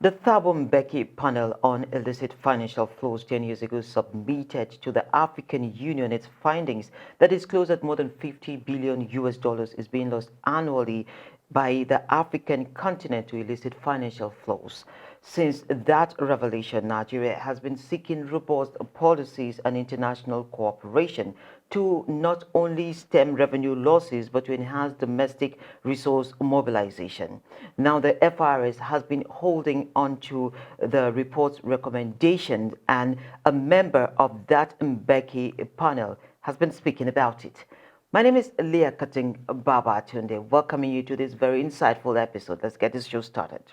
The Thabo Mbeki Panel on Illicit Financial Flows 10 years ago submitted to the African Union its findings that disclosed that more than 50 billion US dollars is being lost annually by the African continent to illicit financial flows. Since that revelation, Nigeria has been seeking robust policies and international cooperation to not only stem revenue losses but to enhance domestic resource mobilization. Now, the FRS has been holding on to the report's recommendations, and a member of that Mbeki panel has been speaking about it. My name is Leah Katung-Babatunde, welcoming you to this very insightful episode. Let's get this show started.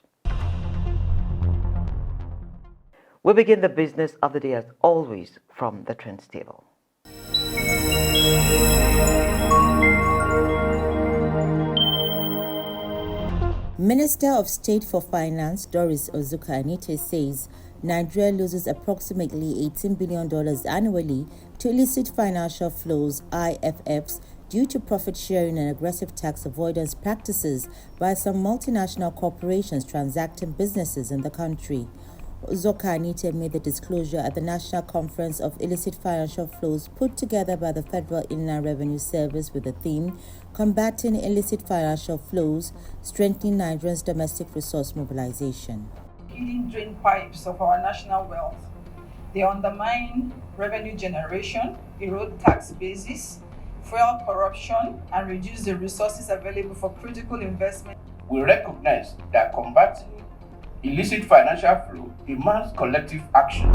We begin the business of the day as always from the trends table. Minister of State for Finance Doris Ozuka-Anite says Nigeria loses approximately $18 billion annually to illicit financial flows (IFFs) due to profit sharing and aggressive tax avoidance practices by some multinational corporations transacting businesses in the country. Ozuka-Anite made the disclosure at the National Conference of Illicit Financial Flows put together by the Federal Inland Revenue Service with the theme Combating Illicit Financial Flows, Strengthening Nigerians' Domestic Resource Mobilization. Hidden drain pipes of our national wealth. They undermine revenue generation, erode tax bases, fuel corruption, and reduce the resources available for critical investment. We recognize that combating illicit financial flow demands collective action.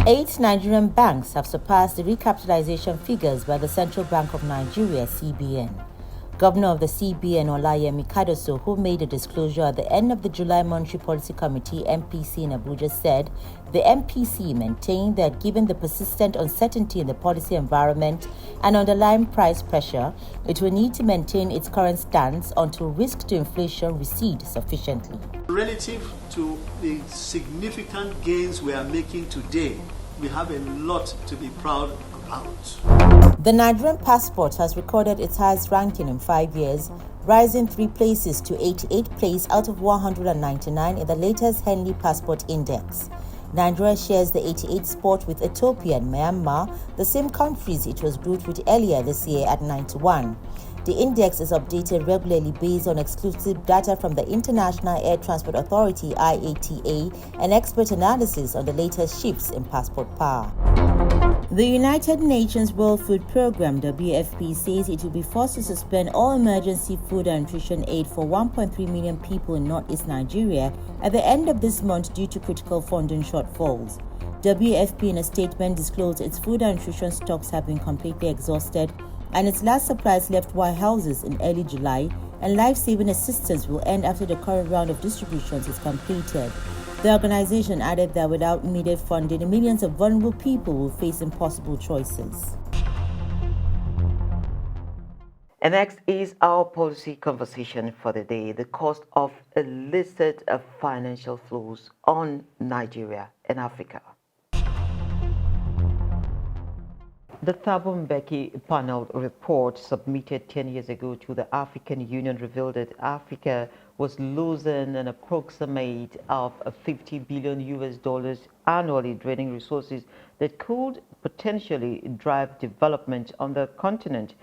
8 Nigerian banks have surpassed the recapitalization figures by the Central Bank of Nigeria, CBN. Governor of the CBN, Olayemi Kadoso, who made a disclosure at the end of the July Monetary Policy Committee MPC in Abuja, said the MPC maintained that given the persistent uncertainty in the policy environment and underlying price pressure, it will need to maintain its current stance until risk to inflation recede sufficiently. Relative to the significant gains we are making today, we have a lot to be proud about. The Nigerian passport has recorded its highest ranking in 5 years, rising 3 places to 88th place out of 199 in the latest Henley Passport Index. Nigeria shares the 88th spot with Ethiopia and Myanmar, the same countries it was grouped with earlier this year at 91. The index is updated regularly based on exclusive data from the International Air Transport Authority (IATA) and expert analysis on the latest shifts in passport power. The United Nations World Food Programme (WFP) says it will be forced to suspend all emergency food and nutrition aid for 1.3 million people in northeast Nigeria at the end of this month due to critical funding shortfalls. WFP in a statement disclosed its food and nutrition stocks have been completely exhausted, and its last supplies left warehouses in early July, and life-saving assistance will end after the current round of distributions is completed. The organization added that without immediate funding, millions of vulnerable people will face impossible choices. And next is our policy conversation for the day: the cost of illicit financial flows on Nigeria and Africa. The Thabo Mbeki Panel report submitted 10 years ago to the African Union revealed that Africa was losing an approximate of 50 billion US dollars annually, draining resources that could potentially drive development on the continent.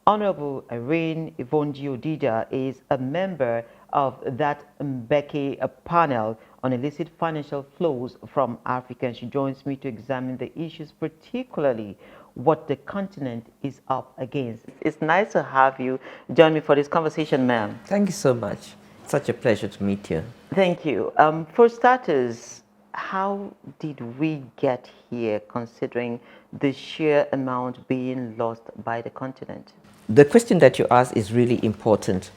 Honorable Irene Ovonji-Odida is a member of that Mbeki panel on illicit financial flows from Africa, and she joins me to examine the issues, particularly what the continent is up against. It's nice to have you join me for this conversation, ma'am. Thank you so much. Such a pleasure to meet you. Thank you. For starters, how did we get here, considering the sheer amount being lost by the continent? The question that you asked is really important.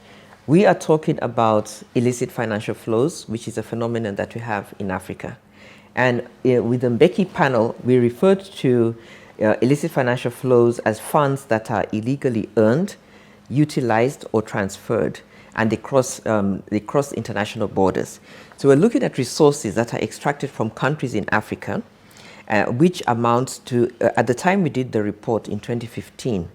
We are talking about illicit financial flows, which is a phenomenon that we have in Africa. And with the Mbeki panel, we referred to illicit financial flows as funds that are illegally earned, utilized, or transferred, and they cross international borders. So we're looking at resources that are extracted from countries in Africa, which amounts to, at the time we did the report in 2015,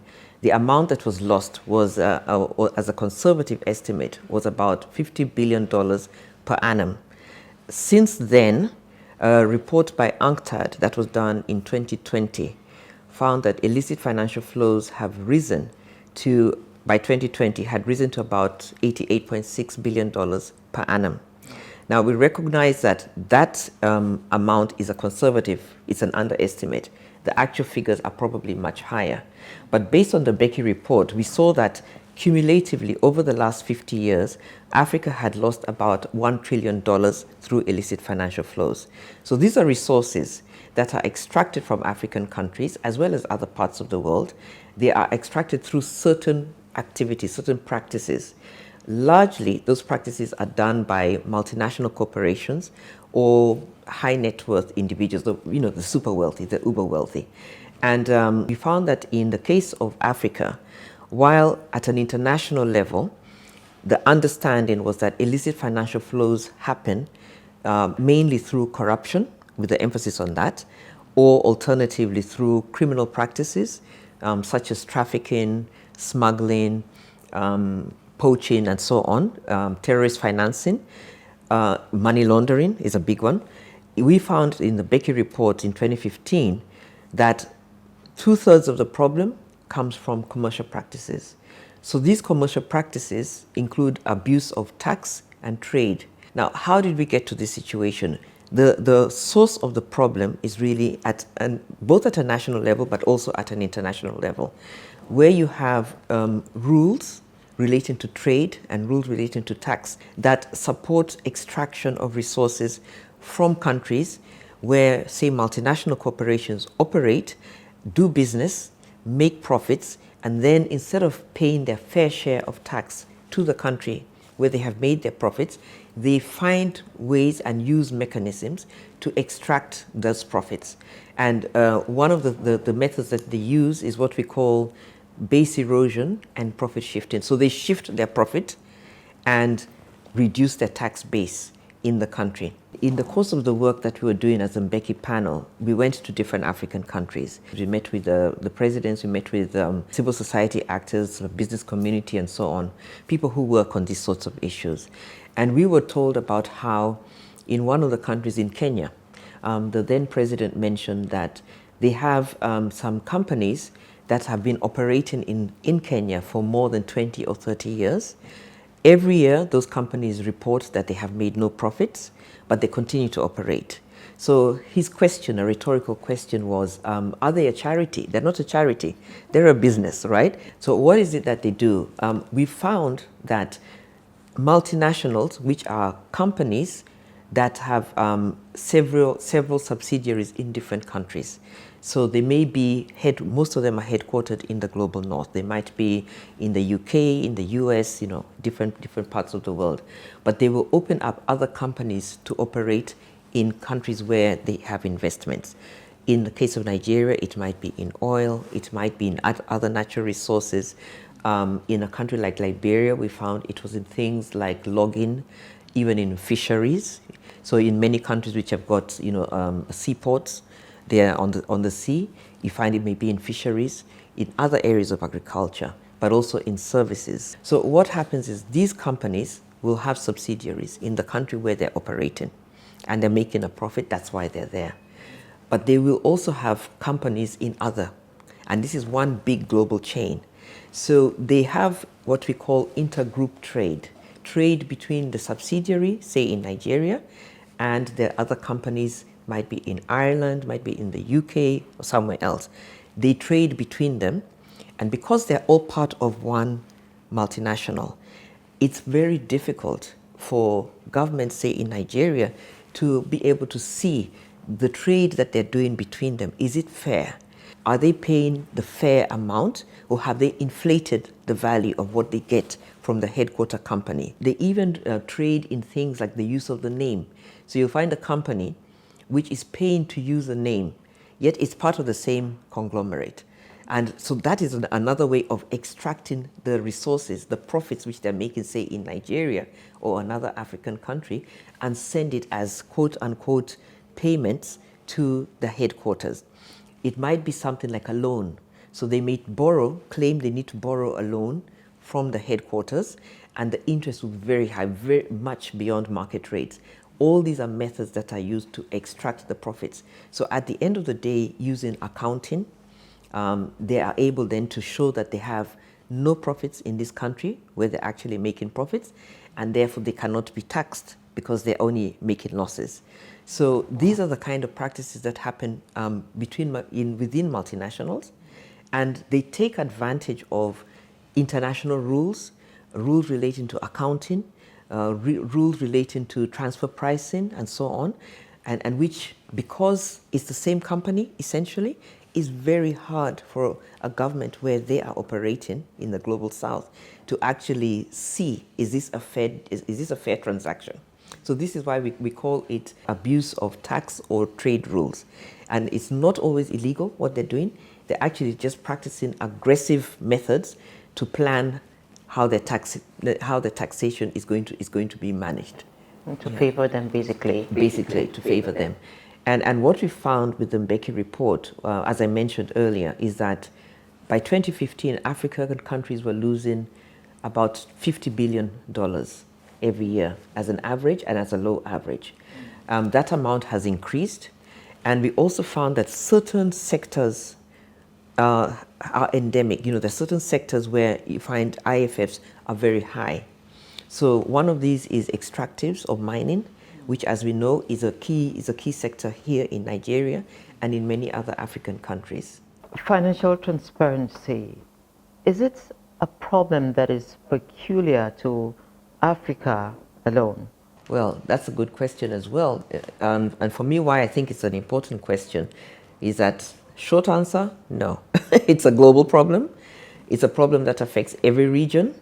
the amount that was lost was, as a conservative estimate, was about $50 billion per annum. since then, a report by UNCTAD that was done in 2020 found that illicit financial flows have risen to, by 2020, had risen to about $88.6 billion per annum. Now, we recognize that that amount is a conservative, it's an underestimate. The actual figures are probably much higher. But based on the Mbeki report, we saw that cumulatively over the last 50 years, Africa had lost about $1 trillion through illicit financial flows. So these are resources that are extracted from African countries as well as other parts of the world. They are extracted through certain activities, certain practices. Largely, those practices are done by multinational corporations or high net worth individuals, the super wealthy, the uber wealthy. And we found that in the case of Africa, while at an international level, the understanding was that illicit financial flows happen mainly through corruption, with the emphasis on that, or alternatively through criminal practices such as trafficking, smuggling, poaching, and so on, terrorist financing, money laundering is a big one. We found in the Mbeki report in 2015 that 2/3 of the problem comes from commercial practices. So these commercial practices include abuse of tax and trade. Now, how did we get to this situation? The source of the problem is really both at a national level but also at an international level, where you have rules relating to trade and rules relating to tax that support extraction of resources from countries where, say, multinational corporations operate, do business, make profits, and then instead of paying their fair share of tax to the country where they have made their profits, they find ways and use mechanisms to extract those profits. And one of the methods that they use is what we call base erosion and profit shifting. So they shift their profit and reduce their tax base in the country. In the course of the work that we were doing as a Mbeki panel, we went to different African countries. We met with the presidents, we met with civil society actors, the business community, and so on, people who work on these sorts of issues. And we were told about how in one of the countries in Kenya, the then president mentioned that they have some companies that have been operating in Kenya for more than 20 or 30 years. Every year, those companies report that they have made no profits, but they continue to operate. So his question, a rhetorical question, was, are they a charity? They're not a charity. They're a business, right? So what is it that they do? We found that multinationals, which are companies that have several subsidiaries in different countries. So they may be, most of them are headquartered in the global north. They might be in the UK, in the US, different parts of the world. But they will open up other companies to operate in countries where they have investments. In the case of Nigeria, it might be in oil, it might be in other natural resources. In a country like Liberia, we found it was in things like logging, even in fisheries. So in many countries which have got, seaports, they are on the sea, you find it may be in fisheries, in other areas of agriculture, but also in services. So what happens is these companies will have subsidiaries in the country where they're operating, and they're making a profit, that's why they're there. But they will also have companies in other, and this is one big global chain. So they have what we call intergroup trade between the subsidiary, say in Nigeria, and their other companies, might be in Ireland, might be in the UK, or somewhere else. They trade between them, and because they're all part of one multinational, it's very difficult for governments, say in Nigeria, to be able to see the trade that they're doing between them. Is it fair? Are they paying the fair amount, or have they inflated the value of what they get from the headquarter company? They even trade in things like the use of the name. So you'll find a company which is paying to use a name, yet it's part of the same conglomerate. And so that is another way of extracting the resources, the profits which they're making, say, in Nigeria or another African country, and send it as quote-unquote payments to the headquarters. It might be something like a loan. So they may claim they need to borrow a loan from the headquarters, and the interest will be very high, very much beyond market rates. All these are methods that are used to extract the profits. So at the end of the day, using accounting, they are able then to show that they have no profits in this country where they're actually making profits, and therefore they cannot be taxed because they're only making losses. So these are the kind of practices that happen within multinationals, and they take advantage of international rules, rules relating to accounting, rules relating to transfer pricing and so on, and which, because it's the same company essentially, is very hard for a government where they are operating in the global south to actually see, is this a fair transaction? So this is why we call it abuse of tax or trade rules. And it's not always illegal what they're doing. They're actually just practicing aggressive methods to plan how the taxation is going to be managed. To favor them, basically. Basically, to favor them. And what we found with the Mbeki report, as I mentioned earlier, is that by 2015, African countries were losing about $50 billion every year as an average and as a low average. That amount has increased. And we also found that certain sectors are endemic. There's certain sectors where you find IFFs are very high. So one of these is extractives or mining, which, as we know, is a key sector here in Nigeria and in many other African countries. Financial transparency, is it a problem that is peculiar to Africa alone? Well, that's a good question as well. And for me, why I think it's an important question is that, short answer, no. It's a global problem. It's a problem that affects every region.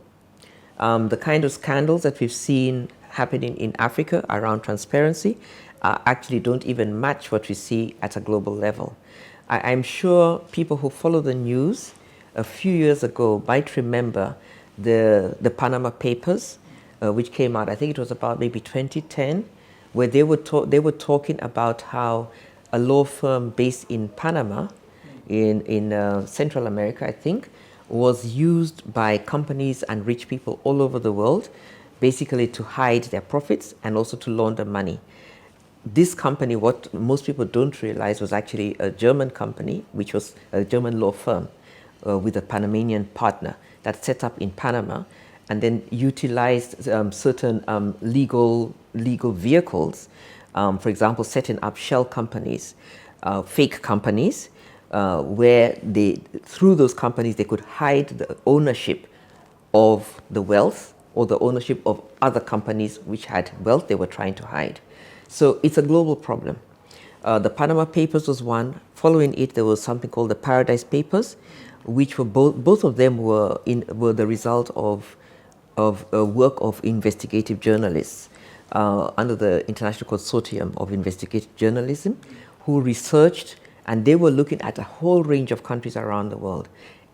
The kind of scandals that we've seen happening in Africa around transparency actually don't even match what we see at a global level. I'm sure people who follow the news a few years ago might remember the Panama Papers, which came out, I think it was about maybe 2010, where they were talking about how a law firm based in Panama, in Central America, I think, was used by companies and rich people all over the world, basically to hide their profits and also to launder money. This company, what most people don't realize, was actually a German company, which was a German law firm with a Panamanian partner that set up in Panama and then utilized certain legal vehicles, for example, setting up shell companies, fake companies, where through those companies they could hide the ownership of the wealth or the ownership of other companies which had wealth they were trying to hide. So it's a global problem. The Panama Papers was one. Following it, there was something called the Paradise Papers, which were both of them were the result of work of investigative journalists under the International Consortium of Investigative Journalism, who researched, and they were looking at a whole range of countries around the world.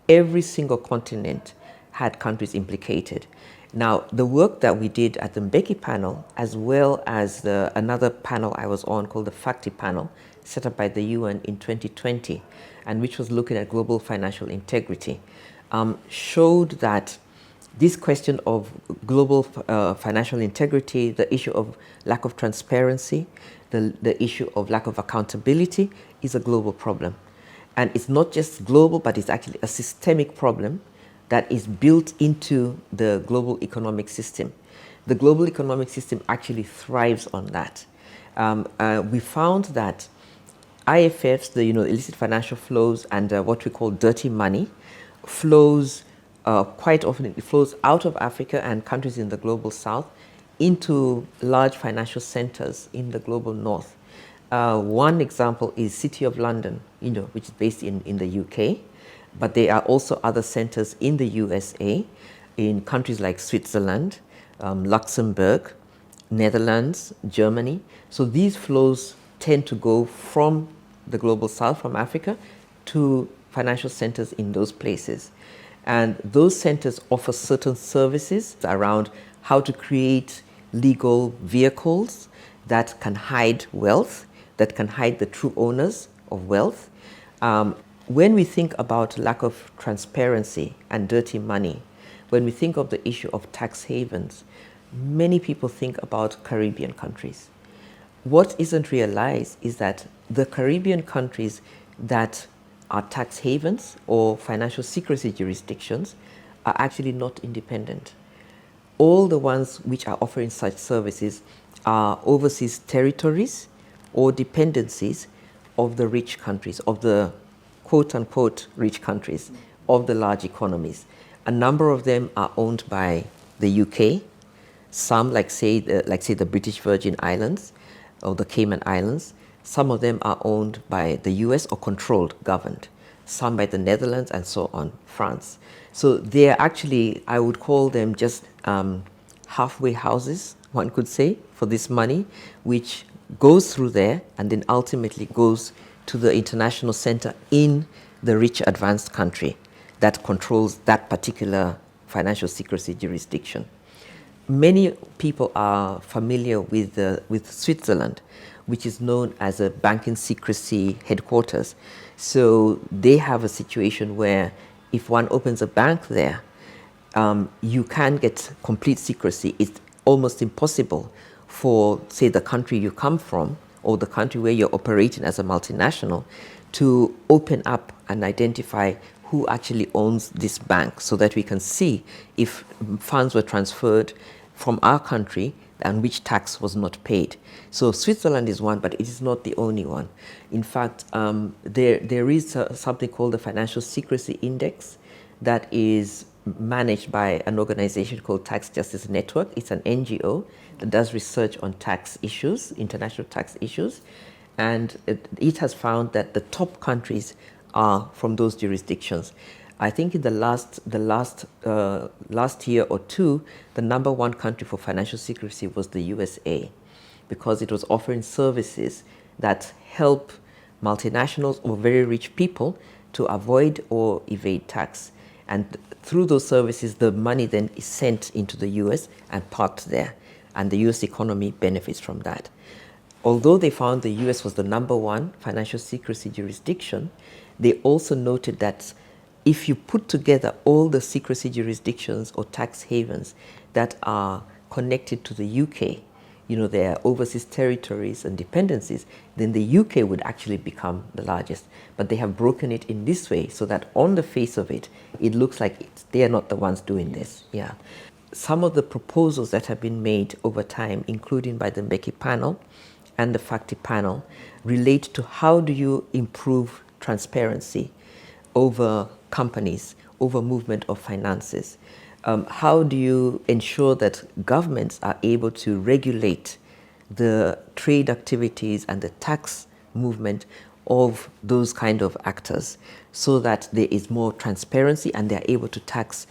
Every single continent had countries implicated. Now, the work that we did at the Mbeki panel, as well as another panel I was on called the FACTI panel, set up by the UN in 2020, and which was looking at global financial integrity, showed that this question of global financial integrity, the issue of lack of transparency, the issue of lack of accountability is a global problem. And it's not just global, but it's actually a systemic problem that is built into the global economic system. The global economic system actually thrives on that. We found that IFFs, the illicit financial flows, and what we call dirty money, flows quite often. It flows out of Africa and countries in the global south into large financial centers in the global north. One example is City of London, which is based in the UK. But there are also other centers in the USA, in countries like Switzerland, Luxembourg, Netherlands, Germany. So these flows tend to go from the global south, from Africa, to financial centers in those places. And those centers offer certain services around how to create legal vehicles that can hide wealth, that can hide the true owners of wealth. When we think about lack of transparency and dirty money, when we think of the issue of tax havens, many people think about Caribbean countries. what isn't realized is that the Caribbean countries that are tax havens or financial secrecy jurisdictions are actually not independent. All the ones which are offering such services are overseas territories or dependencies of the rich countries, of the quote-unquote rich countries, of the large economies. A number of them are owned by the UK, some like say the British Virgin Islands or the Cayman Islands. Some of them are owned by the US or controlled, governed. Some by the Netherlands and so on, France. So they are actually, I would call them just halfway houses, one could say, for this money, which goes through there and then ultimately goes to the international center in the rich advanced country that controls that particular financial secrecy jurisdiction. Many people are familiar with Switzerland, which is known as a banking secrecy headquarters. So they have a situation where if one opens a bank there, you can get complete secrecy. It's almost impossible for, say, the country you come from or the country where you're operating as a multinational to open up and identify who actually owns this bank so that we can see if funds were transferred from our country and which tax was not paid. So Switzerland is one, but it is not the only one. In fact, there is something called the Financial Secrecy Index that is managed by an organization called Tax Justice Network. It's an NGO that does research on tax issues, international tax issues, and it has found that the top countries are from those jurisdictions. I think in the last year or two, the number one country for financial secrecy was the USA, because it was offering services that help multinationals or very rich people to avoid or evade tax. And through those services, the money then is sent into the US and parked there, and the US economy benefits from that. Although they found the US was the number one financial secrecy jurisdiction, they also noted that if you put together all the secrecy jurisdictions or tax havens that are connected to the UK, their overseas territories and dependencies, then the UK would actually become the largest. But they have broken it in this way so that on the face of it, it looks like they are not the ones doing this. Yeah. Some of the proposals that have been made over time, including by the Mbeki Panel and the FACTI Panel, relate to how do you improve transparency over companies, over movement of finances. How do you ensure that governments are able to regulate the trade activities and the tax movement of those kind of actors so that there is more transparency and they're able to tax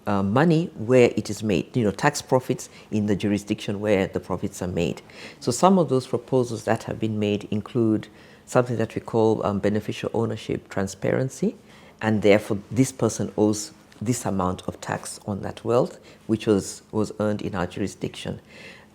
money where it is made, tax profits in the jurisdiction where the profits are made. So some of those proposals that have been made include something that we call beneficial ownership transparency, and therefore this person owes this amount of tax on that wealth which was earned in our jurisdiction.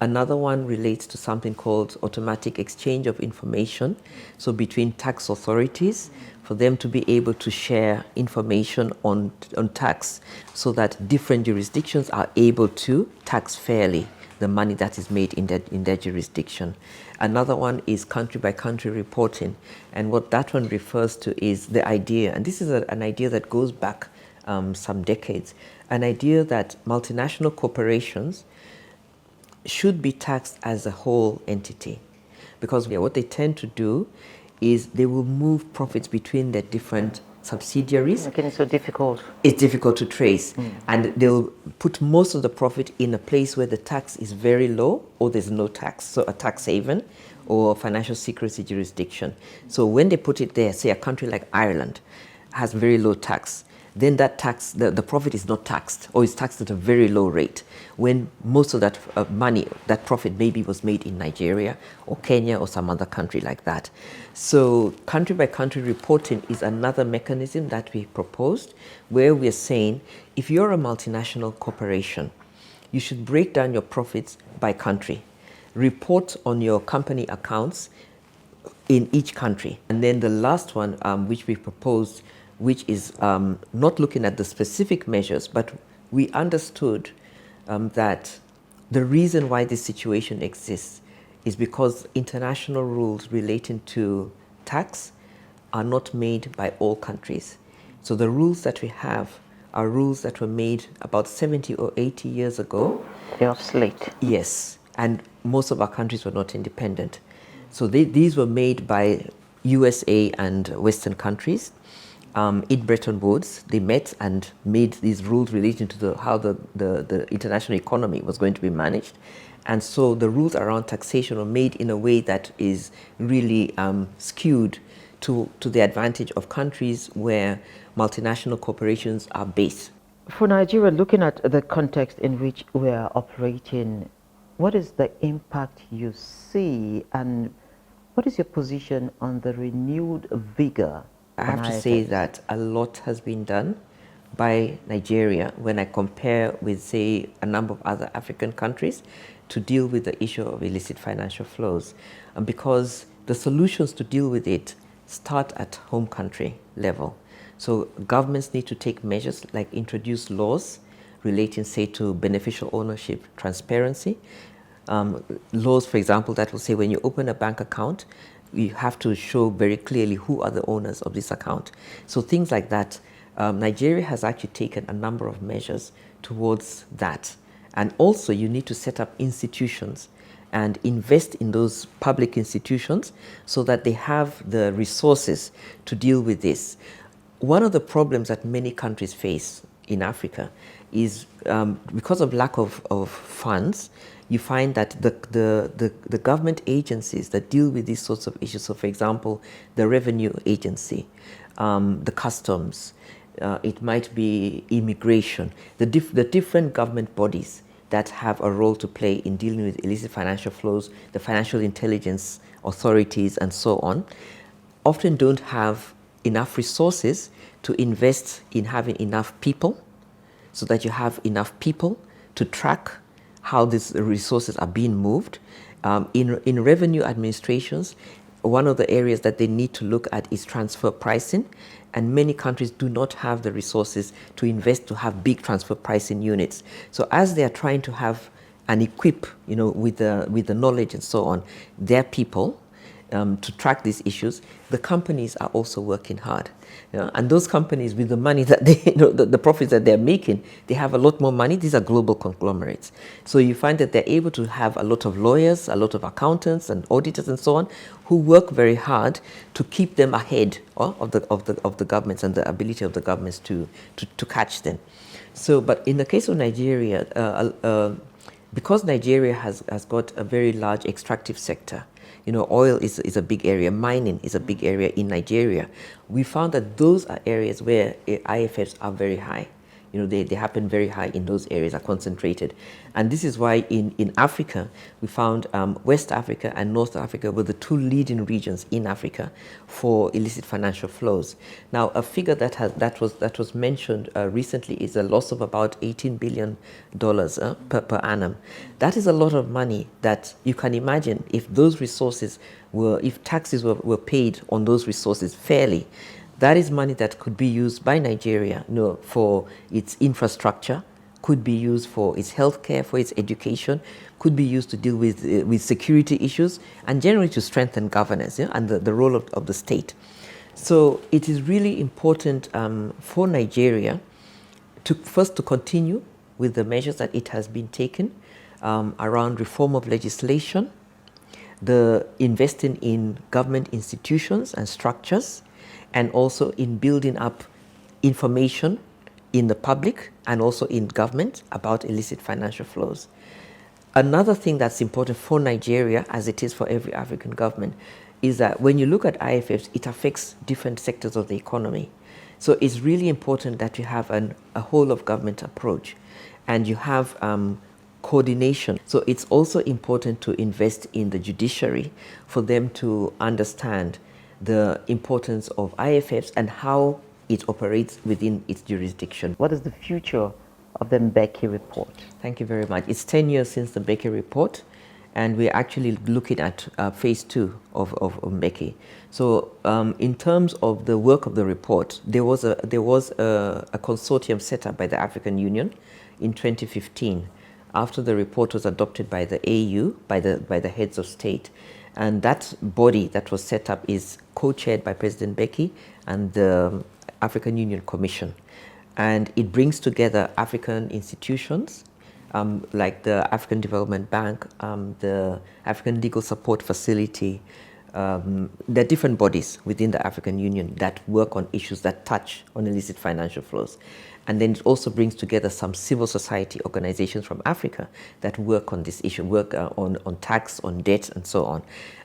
Another one relates to something called automatic exchange of information, so between tax authorities, for them to be able to share information on tax so that different jurisdictions are able to tax fairly the money that is made in their jurisdiction. Another one is country by country reporting, and what that one refers to is the idea, and this is an idea that goes back some decades, an idea that multinational corporations should be taxed as a whole entity, because what they tend to do is they will move profits between their different subsidiaries. Making it so difficult. It's difficult to trace. And they'll put most of the profit in a place where the tax is very low or there's no tax, so a tax haven or financial secrecy jurisdiction. So when they put it there, say a country like Ireland has very low tax, then that tax, the profit is not taxed, or is taxed at a very low rate, when most of that money, that profit maybe was made in Nigeria or Kenya or some other country like that. So country by country reporting is another mechanism that we proposed, where we're saying if you're a multinational corporation, you should break down your profits by country, report on your company accounts in each country. And then the last one, which we proposed, which is not looking at the specific measures, but we understood that the reason why this situation exists is because international rules relating to tax are not made by all countries. So the rules that we have are rules that were made about 70 or 80 years ago. They're obsolete. Yes, and most of our countries were not independent. So these were made by USA and Western countries. In Bretton Woods, they met and made these rules relating to how the international economy was going to be managed. And so the rules around taxation were made in a way that is really skewed to the advantage of countries where multinational corporations are based. For Nigeria, looking at the context in which we are operating, what is the impact you see, and what is your position on the renewed vigor? I have to say that a lot has been done by Nigeria when I compare with, say, a number of other African countries to deal with the issue of illicit financial flows. And because the solutions to deal with it start at home country level. So governments need to take measures like introduce laws relating, say, to beneficial ownership transparency. Laws, for example, that will say when you open a bank account, you have to show very clearly who are the owners of this account. So things like that. Nigeria has actually taken a number of measures towards that. And also you need to set up institutions and invest in those public institutions so that they have the resources to deal with this. One of the problems that many countries face in Africa is because of lack of funds, you find that the government agencies that deal with these sorts of issues, so for example, the revenue agency, the customs, it might be immigration, the different government bodies that have a role to play in dealing with illicit financial flows, the financial intelligence authorities and so on, often don't have enough resources to invest in having enough people, so that you have enough people to track how these resources are being moved. In revenue administrations, one of the areas that they need to look at is transfer pricing, and many countries do not have the resources to invest to have big transfer pricing units. So as they are trying to have and equip, with the knowledge and so on, their people to track these issues, the companies are also working hard. And those companies, with the money that they, the profits that they're making, they have a lot more money. These are global conglomerates. So you find that they're able to have a lot of lawyers, a lot of accountants and auditors and so on, who work very hard to keep them ahead of the governments and the ability of the governments to catch them. So, but in the case of Nigeria, because Nigeria has got a very large extractive sector, oil is a big area, mining is a big area in Nigeria. We found that those are areas where IFFs are very high. They happen very high in those areas, are concentrated. And this is why in Africa, we found West Africa and North Africa were the two leading regions in Africa for illicit financial flows. Now, a figure that was mentioned recently is a loss of about $18 billion per annum. That is a lot of money that you can imagine if those resources if taxes were paid on those resources fairly. That is money that could be used by Nigeria for its infrastructure, could be used for its healthcare, for its education, could be used to deal with security issues, and generally to strengthen governance and the role of the state. So it is really important for Nigeria to continue with the measures that it has been taken around reform of legislation, the investing in government institutions and structures, and also in building up information in the public and also in government about illicit financial flows. Another thing that's important for Nigeria, as it is for every African government, is that when you look at IFFs, it affects different sectors of the economy. So it's really important that you have a whole of government approach and you have coordination. So it's also important to invest in the judiciary for them to understand the importance of IFFs and how it operates within its jurisdiction. What is the future of the Mbeki report? Thank you very much. It's 10 years since the Mbeki report, and we're actually looking at phase 2 of Mbeki. So in terms of the work of the report, there was a consortium set up by the African Union in 2015 after the report was adopted by the AU, by the heads of state. And that body that was set up is co-chaired by President Mbeki and the African Union Commission. And it brings together African institutions, like the African Development Bank, the African Legal Support Facility. There are different bodies within the African Union that work on issues that touch on illicit financial flows. And then it also brings together some civil society organizations from Africa that work on this issue, work on tax, on debt, and so on.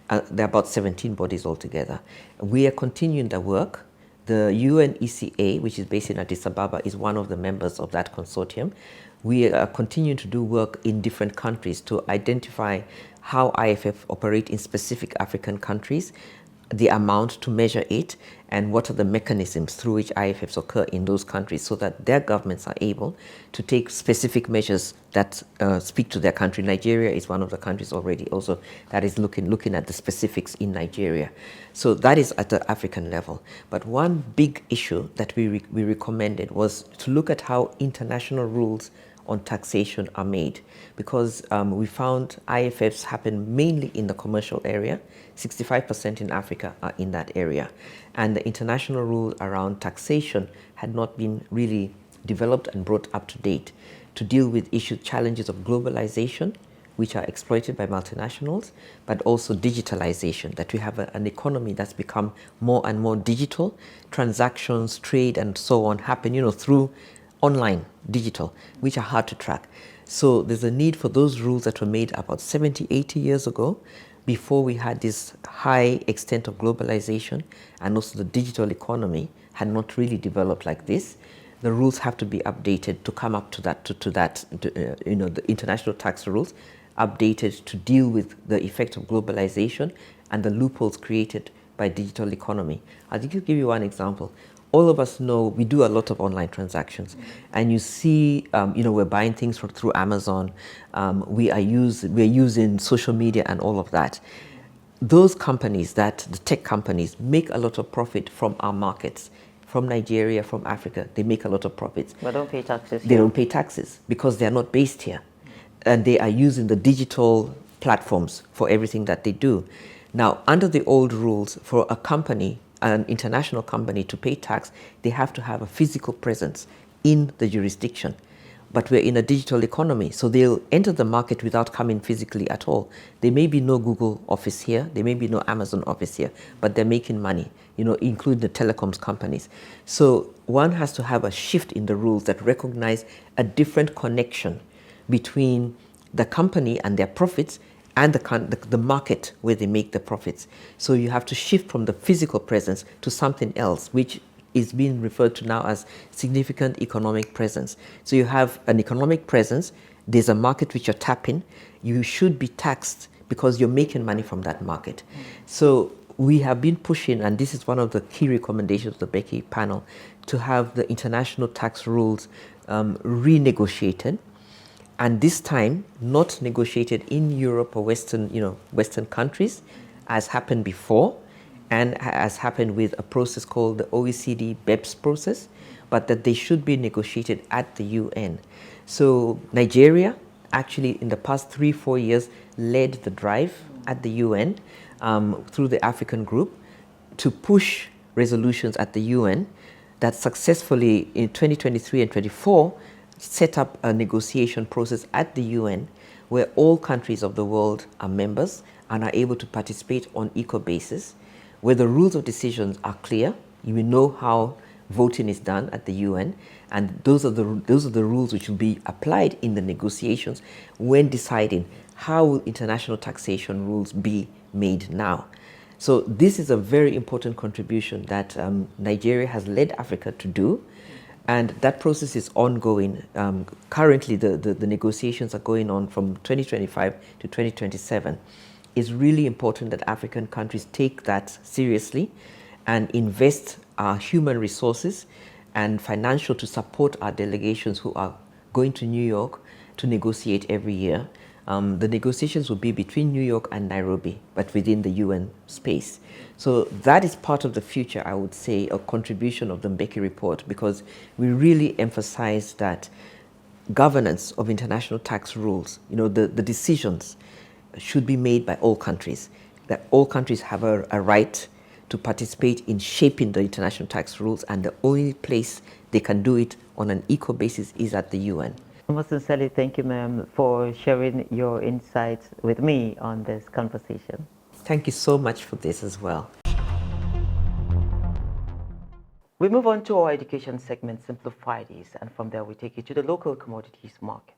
There are about 17 bodies altogether. We are continuing the work. The UNECA, which is based in Addis Ababa, is one of the members of that consortium. We are continuing to do work in different countries to identify how IFF operate in specific African countries, the amount to measure it, and what are the mechanisms through which IFFs occur in those countries so that their governments are able to take specific measures that speak to their country. Nigeria is one of the countries already also that is looking at the specifics in Nigeria. So that is at the African level. But one big issue that we recommended was to look at how international rules on taxation are made, because we found IFFs happen mainly in the commercial area. 65% in Africa are in that area. And the international rule around taxation had not been really developed and brought up to date to deal with challenges of globalization, which are exploited by multinationals, but also digitalization, that we have an economy that's become more and more digital. Transactions, trade, and so on happen, through online, digital, which are hard to track. So there's a need for those rules that were made about 70, 80 years ago, before we had this high extent of globalization, and also the digital economy had not really developed like this. The rules have to be updated to come up to the international tax rules, updated to deal with the effect of globalization and the loopholes created by digital economy. I'll give you one example. All of us know we do a lot of online transactions, and you see, we're buying things through Amazon. We're using social media and all of that. Those companies, the tech companies, make a lot of profit from our markets, from Nigeria, from Africa. They make a lot of profits. But don't pay taxes. They don't pay taxes because they're not based here, and they are using the digital platforms for everything that they do. Now, under the old rules, for a company, an international company, to pay tax, they have to have a physical presence in the jurisdiction. But we're in a digital economy, so they'll enter the market without coming physically at all. There may be no Google office here, there may be no Amazon office here, but they're making money, including the telecoms companies. So one has to have a shift in the rules that recognize a different connection between the company and their profits and the market where they make the profits. So you have to shift from the physical presence to something else, which is being referred to now as significant economic presence. So you have an economic presence, there's a market which you're tapping, you should be taxed because you're making money from that market. So we have been pushing, and this is one of the key recommendations of the Mbeki panel, to have the international tax rules renegotiated, and this time not negotiated in Europe or Western countries, as happened before, and has happened with a process called the OECD BEPS process, but that they should be negotiated at the UN. So Nigeria actually in the past 3-4 years led the drive at the UN through the African group to push resolutions at the UN that successfully in 2023 and 24 set up a negotiation process at the UN where all countries of the world are members and are able to participate on equal basis, where the rules of decisions are clear. You will know how voting is done at the UN, and those are the rules which will be applied in the negotiations when deciding how will international taxation rules be made now. So this is a very important contribution that Nigeria has led Africa to do, and that process is ongoing. Currently, the negotiations are going on from 2025 to 2027. It's really important that African countries take that seriously and invest our human resources and financial to support our delegations who are going to New York to negotiate every year. The negotiations will be between New York and Nairobi, but within the UN space. So that is part of the future, I would say, a contribution of the Mbeki report, because we really emphasize that governance of international tax rules, the decisions should be made by all countries, that all countries have a right to participate in shaping the international tax rules, and the only place they can do it on an equal basis is at the UN. Most sincerely, thank you, ma'am, for sharing your insights with me on this conversation. Thank you so much for this as well. We move on to our education segment, Simplify This, and from there we take you to the local commodities market.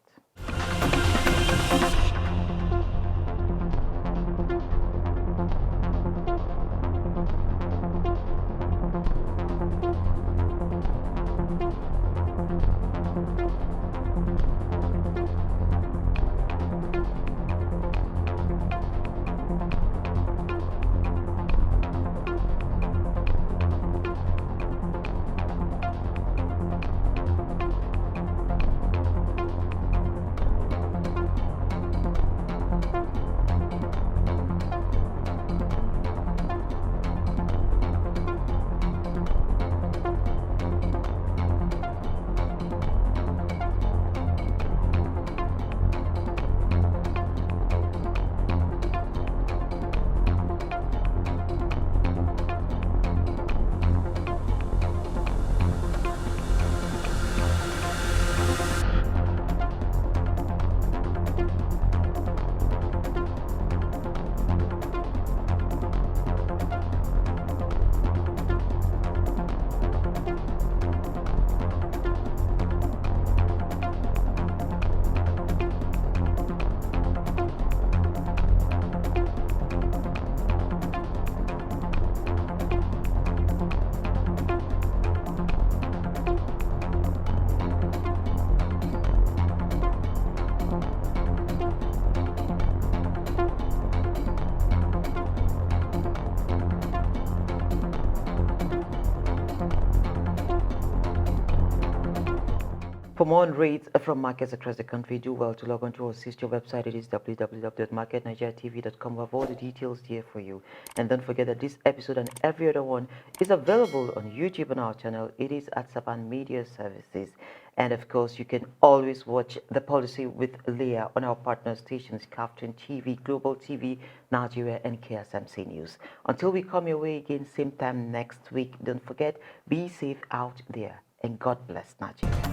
For more on rates from markets across the country, do well to log on to our sister website. It is www.marketnigeriatv.com. We have all the details there for you. And don't forget that this episode and every other one is available on YouTube on our channel. It is at Saban Media Services. And of course, you can always watch The Policy with Leah on our partner stations, Captain TV, Global TV, Nigeria, and KSMC News. Until we come your way again, same time next week, don't forget, be safe out there. And God bless Nigeria.